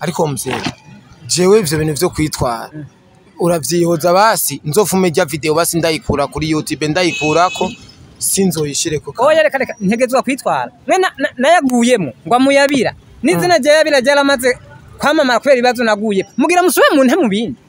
ariko mzee jewe ivyo bintu vyo kwitwara uravyihoza basi nzofume rya video basi ndayikura kuri YouTube ndayikurako sinzoyishireko oya reka ntegezwa kwitwara nayaguyemo ngo amuyabira n'izina rya yabira ryaramaze kwamamara kubera ibibazo naguye mugira musube mu nte mu bindi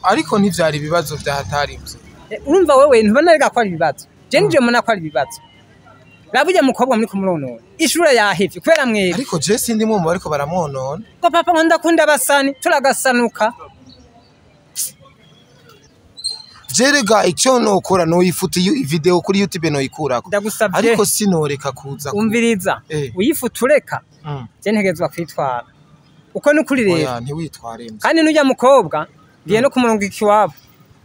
ariko ntivyari ibibazo vya hatarimze urumva wewe ntubona rega ko ari ibibazo je nije muna ko ari ibibazo Rabuja mukobwa muri kumuronora ishure yahevye kubera mwere ariko je sindi mu ariko baramwonona ko papa ngo ndakunda basani turagasanuka jerega icyo nokora no ifuta video kuri YouTube no ikurako ariko sinoreka kuza umviriza uyifutureka je ntegezwa kwitwara uko nukuri rero oya ntiwitware kandi nujya mukobwa ngiye no kumurongo ikiwabo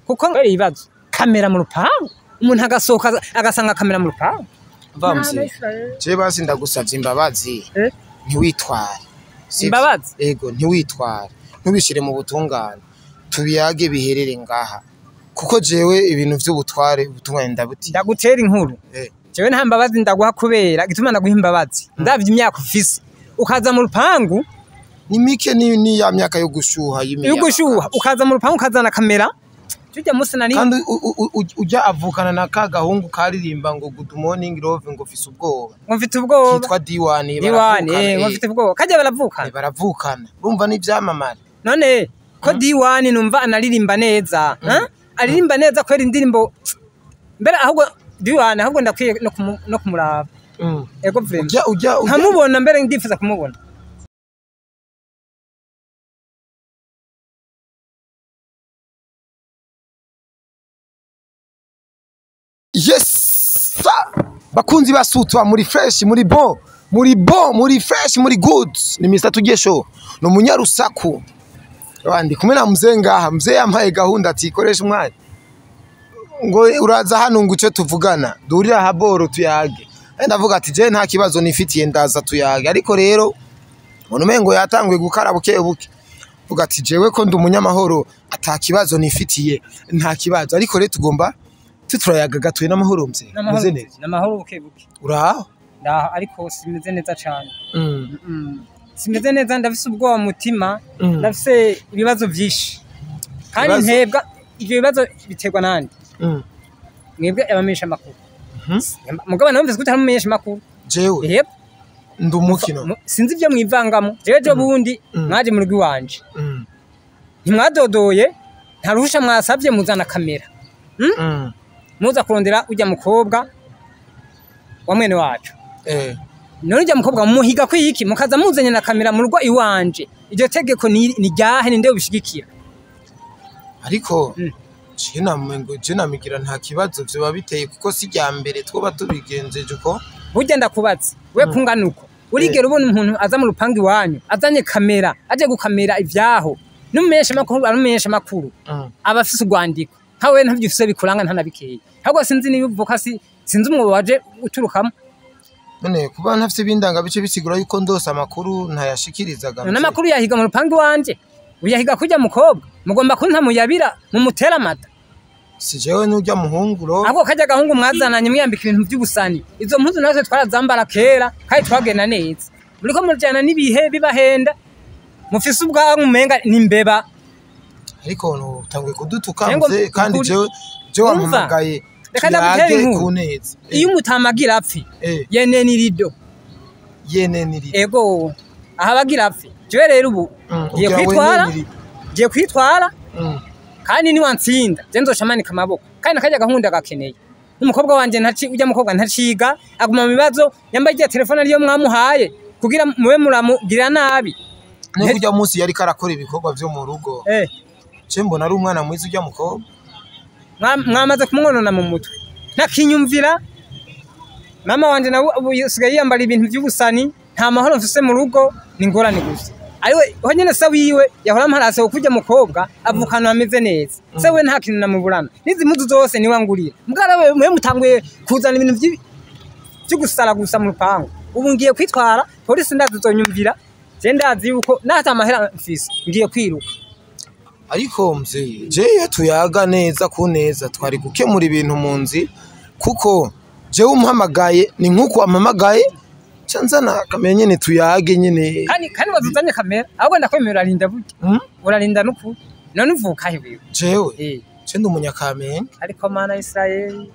kuko ngari ibibazo kamera mu rupangu umuntu agasoka agasanga kamera mu rupangu vamse je basi ndagusavye imbabazi ntiwitware imbabazi ego ntiwitware ntubishire mu butungane tubiyage biherere ngaha kuko jewe ibintu vy'ubutware ubutungane ndagutera inkuru jewe nta mbabazi ndaguha kubera gituma ndaguha imbabazi ndavye imyaka ufise ukaza mu rupangu ni mike ni ya myaka yo gushuha ukaza mu rupangu ukazana kamera tujya musi nari kandi ujya avukana na kagahungu karirimba ngo good morning love ngo ufise ubwoba kitwa diwani ngo mfite ubwoba kajya baravukana urumva ni vyamamare none ko diwani numva anaririmba neza aririmba neza kwera indirimbo mbere ahubwo diwani ahubwo ndakwiye no kumuraba ego vrema nkamubona mbere ndifuza kumubona yes bakunzi basutwa muri fresh muri fresh muri good ni Mr Tugiye Show no munyarusaku abandi kumwe na mzee ngaha mzee yampaye gahunda ati koresha umwanya ngo uraza hano ngo ico tuvugana durira haboro tuyage ndavuga ati je nta kibazo nifitiye ndaza tuyage ariko rero umengo yatangwe gukara buke vuga ati jewe ko ndi umunyamahoro atakibazo nifitiye nta kibazo ariko rero tugomba tuturayaga gatuye n'amahoro meze neza n'amahoro buke uraho ndaho ariko simeze neza cyane simeze neza ndafise ubwoba mutima ndafise ibibazo byinshi kandi ntebwa ibyo bibazo biterwa nandi mwebwe abamenyesha makuru mugabo namvise gute hamumenyesha makuru jewe ndumukino sinzi ibyo mwivangamo jeje bundi mwaje mu rugi wanje ntimwadodoye nta ruhusha mwasabye muzana kamera muza kurondera ujya mukobwa wa mwene wacu none ujya mukobwa muhiga kwiki mukaza muzanye na kamera mu rugo iwanje iryo tegeko ni ryahe ninde ubishigikira ariko jena migira nta kibazo byo biteye kuko si rya mbere twoba tubigenjeje uko burya ndakubatse we kunganuko urigera ubona umuntu aza mu rupangi wanyu azanye kamera aje gukamera ivyaho numenyesha makuru abafise urwandiko hawe ntavyo ufise bikuranga ntanabikeye ahubwo sinzi niba uvuka sinzi umwobo waje uturukamo none kuba ntafise bindanga bice bisigura yuko ndose amakuru ntayashikirizaga n'amakuru yahiga mu rupangi wanje uyahiga kujya mukobwa mugomba kunta muyabira mu mutera amata si jewe n'ujya muhunguro ahubwo kajya gahungu mwazananye mwiyambika ibintu by'ubusani izo mpuzu nazo twarazambara kera kandi twagenda neza muriko murjana nibihe bibahenda mufise ubwangu umenga nimbeba ariko no tangwe kudutuka mze kandi je wampamagaye tuyage kuneza iyo umutamagira apfi yene nirido ego ahabagira apfi je rero ubu giye kwitwara kandi ni wantsinda je nzoshamanika amaboko kandi nakajya gahunda gakeneye umukobwa wanje ujya mukobwa ntaciga aguma mu bibazo yambaye telefone ariyo mwamuhaye kugira mube muramugira nabi no kujya munsi yari karakora ibikorwa byo mu rugo je mbona ari umwana mwiza ujya mukobwa mwamaze kumwonona mu mutwe nakinyumvira mama wanje nawe usigaye yambara ibintu by'ubusani nta mahoro mfise mu rugo ni ngorane gusa ariwe honyene se wiwe yahora mparase kujya mukobwa avukana ameze neza se we nta kintu namuburana nizi mpuzu zose ni wangurira mbwara we mwe mutanguye kuzana ibintu byo gusara gusa mu rupangu ubu ngiye kwitwara polisi ndazonyumvira je ndazi yuko nata amahera mfise ngiye kwiruka ariko mzee je tuyaga neza ku neza twari gukemura ibintu mu nzi kuko je umuhamagaye ni nkuko amamagaye canzana kamera nyene tuyage nyene kandi wazuzanye kamera ahubwo ndakwemera urarinda burya urarinda n'ukuri none uvuka he wewe jewe ndi umunyakamenge ariko mana Israeli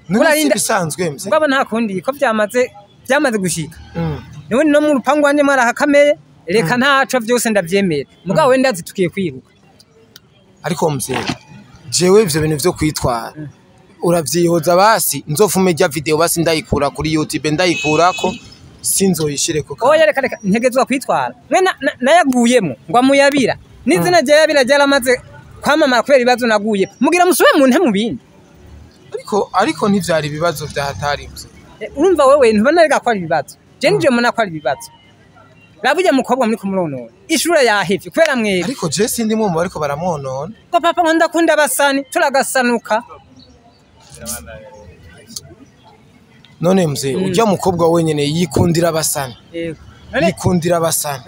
urarinda bisanzwe mze ngaba nta kundi ko byamaze gushika none no mu rupangu wanje mwarahakameye reka ntaco byose ndavyemera mugabo wenda azitukiye kwiruka ariko mze jewe ivyo bintu vyo kwitwara uravyihoza basi nzofume rya video basi ndayikura kuri YouTube ndayikurako sinzoyishireko oya reka ntegezwa kwitwara mwe nayaguyemo ngo amuyabira n'izina rya yabira ryaramaze kwamamara kubera ibibazo naguye mugira musube mu nte mu bindi ariko ntivyari ibibazo vya hatarimze urumva wewe ntubona rega ko ari ibibazo je nije muna ko ari ibibazo Rabuja mukobwa muri kumuronona ishure yahevye kubera mwere ariko je sindi mu ariko baramwonona ko papa nkunda kunda basani turagasanuka none mze ujya mukobwa wenyene yikundira abasani yikundira abasani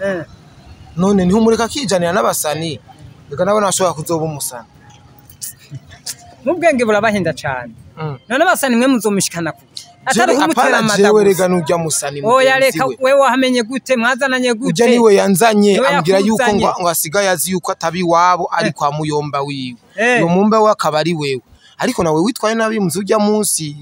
none niho mureka kijanira n'abasani reka nabona ashobora kuzoba umusani mubwenge burabahenda cyane none abasani mwe muzomushikana kuki atari kumutera amadabu rega nujya musani oya reka wewe wahamenye gute mwazananye gute ujya niwe yanzanye ambwira yuko ngo asigaye azi yuko atabi wabo ari kwa muyomba wiwe uyo mumba we akaba ari wewe ariko nawe witwaye nabi mzi ujya munsi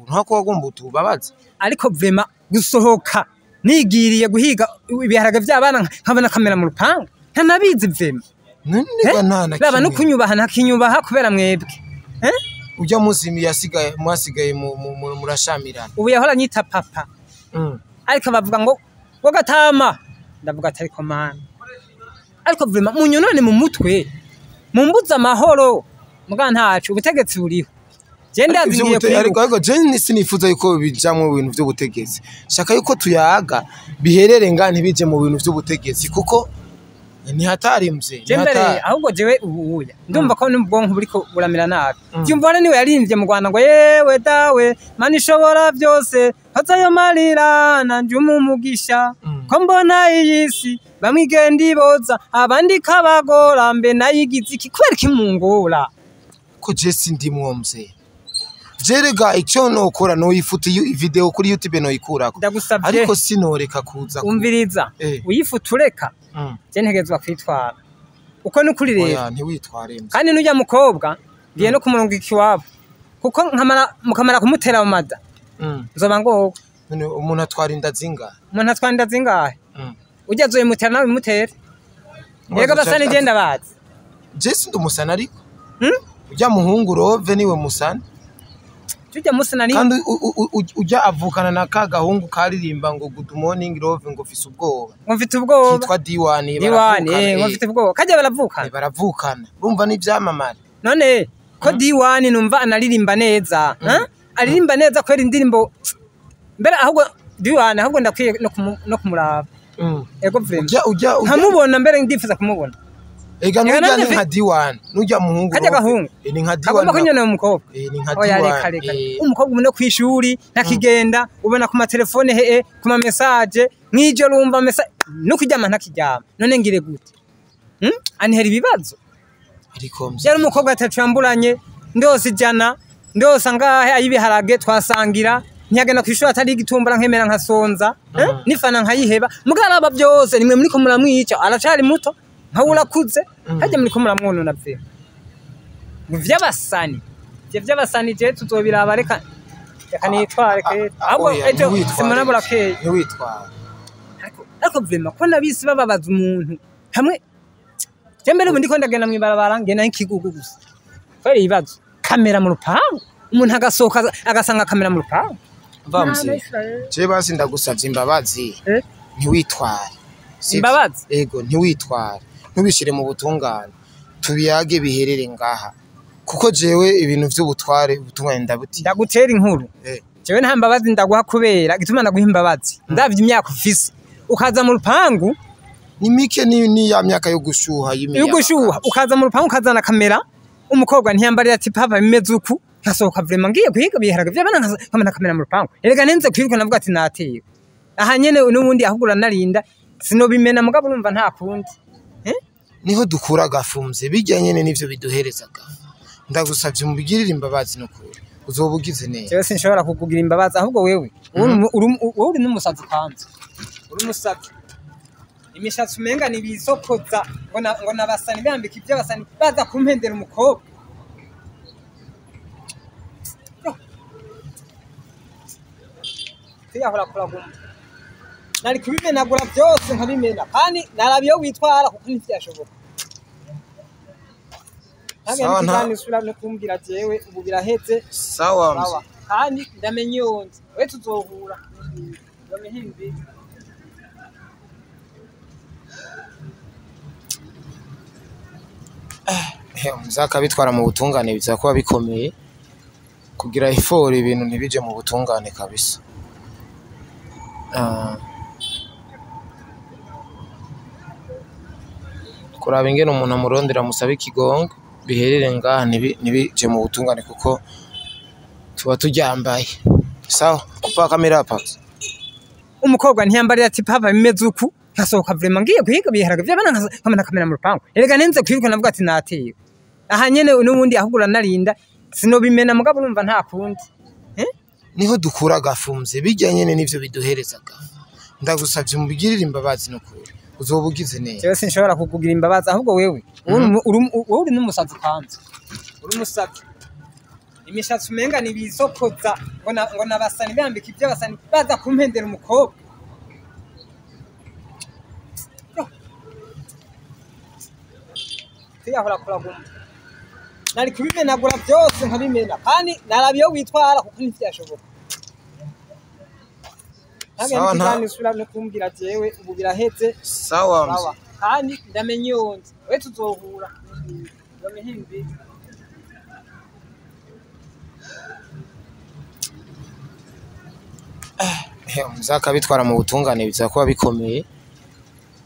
ntako wagomba utubabaza ariko vrema gusohoka nigiriye guhiga ibiharage by'abana nkabona kamera mu rupangu ntanabizi vrema nega nana baba no kunyubaha ntakinyubaha kubera mwebwe ujya munsi yasigaye mwasigaye murashamirana ubu yahora nyita papa ariko bavuga ngo gatama ndavuga atari ko mana ariko vrema munyonone mu mutwe mumbuza amahoro muga ntacu ubutegetsi buriho je ndazingiye kwiruka ariko je sinifuza yuko bijamwe mu bintu by'ubutegetsi shaka yuko tuyaga biherere ngani bije mu bintu by'ubutegetsi kuko ni hatarimze jembere ahubwo jewe ubuya ndumva ko n'ubwonko buriko buramira nabi byumva niwe yarimvye mu Rwanda ngo yewe dawe mani shobora byose hazayo marira nanje umumugisha ko mbona iyisi bamwigenda iboza abandi kabagora mbe nayigize iki kubera kimungora ko je sindimwo mze jerega icyo nokora no yifuta video kuri YouTube no ikurako ariko sinoreka kuza umviriza uyifutureka je ntegezwa kwitwara uko nukuri rero oya ntiwitware kandi nujya mukobwa ngiye no kumurongo ikiwabo kuko mukamara kumutera amada nzoba ngo none umuntu atwara inda zingahe ujya zoye mutera nawe mutere yego basani genda bazi je sindi umusana ariko ujya muhungu Rove niwe musana tujya musana ni kandi ujya avukana na kagahungu karirimba ngo good morning Rove ngo fise ubwoba ngo mfite ubwoba kitwa Diwani ngo mfite ubwoba kaje baravukana urumva ni byamamare none ko Diwani numva anaririmba neza aririmba neza kwera indirimbo mbere ahubwo Diwani ahubwo ndakwiye no kumuraba ego vrema ujya nkamubona mbere ndifuza kumubona ega nujya ni nka Diwani nujya muhungu kaje gahungu ni nka Diwani agomba kunyona umukobwa ni nka Diwani umukobwa umwe kwishuri nakigenda ubona ku matelefone ku ma message mwijo rumva message no kujyama ntakijyama none ngire gute antera ibibazo ariko yari umukobwa atacamburanye ndose ijana ndose angahe ayibiharage twasangira ntiyagenda kwishuri atari igitumbura nkemera nkasonza nifana nkayiheba mugaraba byose nimwe muri ko muramwica aracari muto nkawurakuze hajya muri ko muramwonona vye vy'abasani je tuzobiraba reka nitware ke ahubwo ejo simona burakeye ntiwitware ariko vrema ko nabisi bababaza umuntu hamwe je mbere ndiko ndagenda mwibarabara ngena nkigugu gusa kweri ibibazo kamera mu rupangu umuntu agasohoka agasanga kamera mu rupangu vamse je basi ndagusavye imbabazi ntiwitware imbabazi ego ntiwitware ntubishire mu butungane tubiyage biherere ngaha kuko jewe ibintu vy'ubutware ubutungane ndagutera inkuru jewe nta mbabazi ndaguha kubera gituma ndaguha imbabazi ndavye imyaka ufise ukaza mu rupangu ni mike ni ya myaka yo gushuha ukaza mu rupangu ukazana kamera umukobwa ntiyambarira ati papa bimeze uku nkasohoka vrema ngiye guhiga biharage vy'abana nkamena kamera mu rupangu erega nenze kwiruka navuga ati nateye aha nyene n'ubundi ahugura narinda sinobimena mugabo urumva nta kundi niho dukura gafumze bijya nyene nivyo biduherezaga ndagusavye mubigirira imbabazi no kure uzoba ugize neza. Jewe sinshobora kukugira imbabazi ahubwo wewe uri n'umusazi kanze. Uri umusazi. Imishatsi umenga nibisokoza ngo nabasani bambika ibyo basani baza kumpendera umukobwa. Tuyahora kuraguma. Nari kubimenagura byose nkabimena kandi narabiyo witwara kuko ntivyashoboka. Sawa nta sura no kumbwira jewe ubu biraheze. Sawa. Kandi ndamenye yonze. We tuzohura. Bamehimbi. Muzaka bitwara mu butungane bizakuba bikomeye kugira effort ibintu ntibije mu butungane kabisa. Kuraba ingene umuntu amurondera musaba ikigongo biherere ngaha ntibije mu butungane kuko tuba turyambaye. Sawa kupa kamera pax. Umukobwa ntiyambarira ati papa bimeze uku nkasohoka vraiment ngiye guhiga biharaga byabana nkamena kamera mu rupangu. Erega nenze kwiruka navuga ati natiye. Aha nyene n'ubundi ahugura narinda sinobimena mugabo urumva nta kundi. Niho dukura gafumze bijya nyene nivyo biduherezaga. Ndagusavye mubigirira imbabazi no kuri. Uzoba ugize neza. Jewe sinshobora kukugira imbabazi ahubwo wewe uri n'umusazi kanze. Uri umusazi. Imishatsi umenga nibisokoza ngo nabasani bambika ibyo basani baza kumpendera umukobwa. Tuyahora kuraguma. Nari kubimenagura byose nkabimena kandi narabiyo witwara kuko ntivyashoboka. Sawa nta sura no kumbwira jewe ubu biraheze. Sawa. Kandi ndamenye yonze. We tuzohura. Bamehimbi. Muzaka bitwara mu butungane bizakuba bikomeye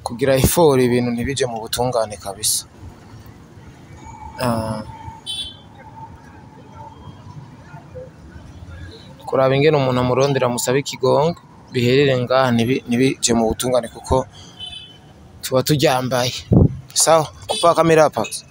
kugira effort ibintu ntibije mu butungane kabisa. Kuraba ingene umuntu amurondera musaba ikigongo biherere ngaha ntibije mu butungane kuko tuba turyambaye. Sawa kupa kamera pax.